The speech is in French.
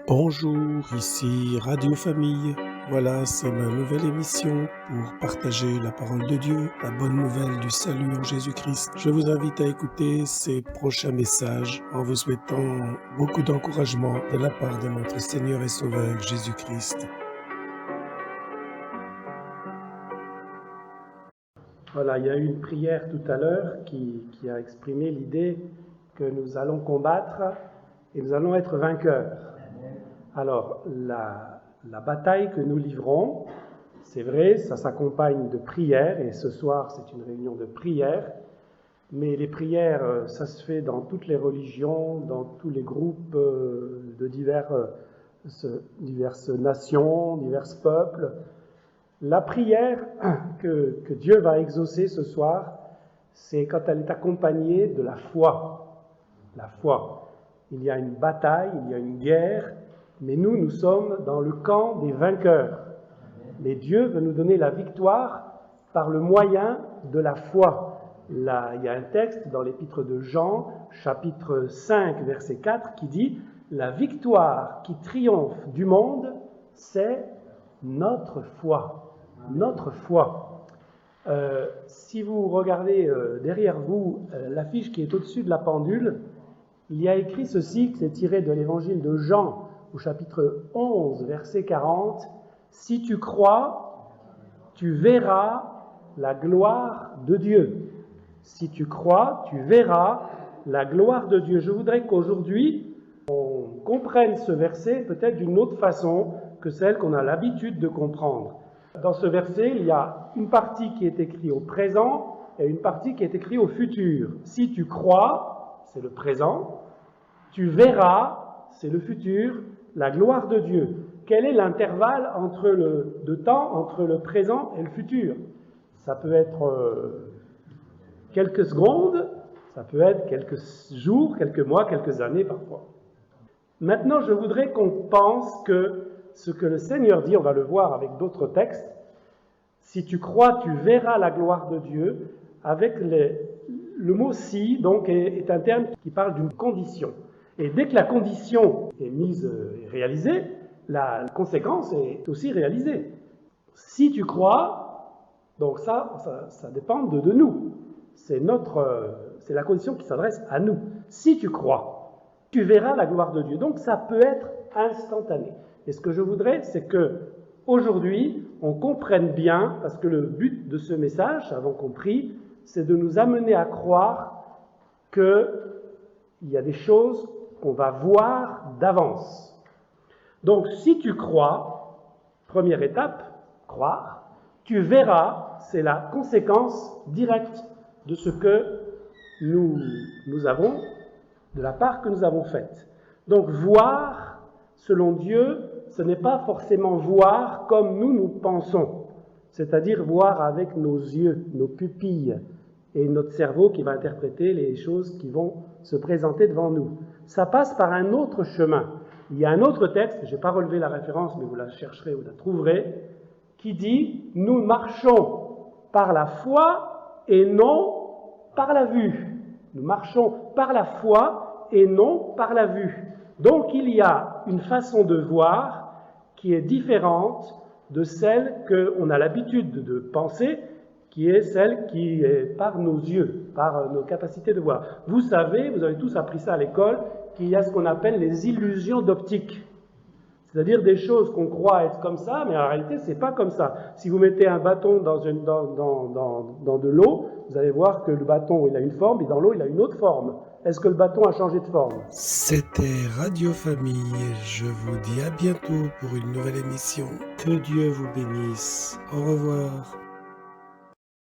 Bonjour, ici Radio Famille. Voilà, c'est ma nouvelle émission pour partager la parole de Dieu, la bonne nouvelle du salut en Jésus-Christ. Je vous invite à écouter ces prochains messages en vous souhaitant beaucoup d'encouragement de la part de notre Seigneur et Sauveur Jésus-Christ. Voilà, il y a eu une prière tout à l'heure qui a exprimé l'idée que nous allons combattre et nous allons être vainqueurs. Alors, la bataille que nous livrons, c'est vrai, ça s'accompagne de prières, et ce soir c'est une réunion de prières, mais les prières, ça se fait dans toutes les religions, dans tous les groupes de diverses nations, divers peuples. La prière que Dieu va exaucer ce soir, c'est quand elle est accompagnée de la foi. La foi. Il y a une bataille, il y a une guerre, mais nous sommes dans le camp des vainqueurs. Mais Dieu veut nous donner la victoire par le moyen de la foi. Là, il y a un texte dans l'épître de Jean, chapitre 5, verset 4, qui dit « La victoire qui triomphe du monde, c'est notre foi. » Notre foi. Si vous regardez derrière vous l'affiche qui est au-dessus de la pendule, il y a écrit ceci, que c'est tiré de l'évangile de Jean, au chapitre 11, verset 40. « Si tu crois, tu verras la gloire de Dieu. » Si tu crois, tu verras la gloire de Dieu. Je voudrais qu'aujourd'hui, on comprenne ce verset peut-être d'une autre façon que celle qu'on a l'habitude de comprendre. Dans ce verset, il y a une partie qui est écrite au présent et une partie qui est écrite au futur. Si tu crois, c'est le présent. Tu verras, c'est le futur, la gloire de Dieu. Quel est l'intervalle de temps entre le présent et le futur? Ça peut être quelques secondes, ça peut être quelques jours, quelques mois, quelques années parfois. Maintenant, je voudrais qu'on pense que ce que le Seigneur dit, on va le voir avec d'autres textes, si tu crois, tu verras la gloire de Dieu, avec le mot « si » donc est un terme qui parle d'une condition. Et dès que la condition est réalisée, la conséquence est aussi réalisée. Si tu crois, donc ça dépend de nous. C'est la condition qui s'adresse à nous. Si tu crois, tu verras la gloire de Dieu. Donc ça peut être instantané. Et ce que je voudrais, c'est que aujourd'hui, on comprenne bien, parce que le but de ce message, avons compris, c'est de nous amener à croire qu'il y a des choses qu'on va voir d'avance. Donc, si tu crois, première étape, croire, tu verras, c'est la conséquence directe de ce que nous avons, de la part que nous avons faite. Donc, voir, selon Dieu, ce n'est pas forcément voir comme nous pensons, c'est-à-dire voir avec nos yeux, nos pupilles, et notre cerveau qui va interpréter les choses qui vont se présenter devant nous. Ça passe par un autre chemin. Il y a un autre texte, je n'ai pas relevé la référence, mais vous la chercherez, vous la trouverez, qui dit « Nous marchons par la foi et non par la vue. » Nous marchons par la foi et non par la vue. Donc il y a une façon de voir qui est différente de celle qu'on a l'habitude de penser, qui est celle qui est par nos yeux, par nos capacités de voir. Vous savez, vous avez tous appris ça à l'école, qu'il y a ce qu'on appelle les illusions d'optique. C'est-à-dire des choses qu'on croit être comme ça, mais en réalité, c'est pas comme ça. Si vous mettez un bâton dans de l'eau, vous allez voir que le bâton, il a une forme, et dans l'eau, il a une autre forme. Est-ce que le bâton a changé de forme? C'était Radio Famille. Je vous dis à bientôt pour une nouvelle émission. Que Dieu vous bénisse. Au revoir.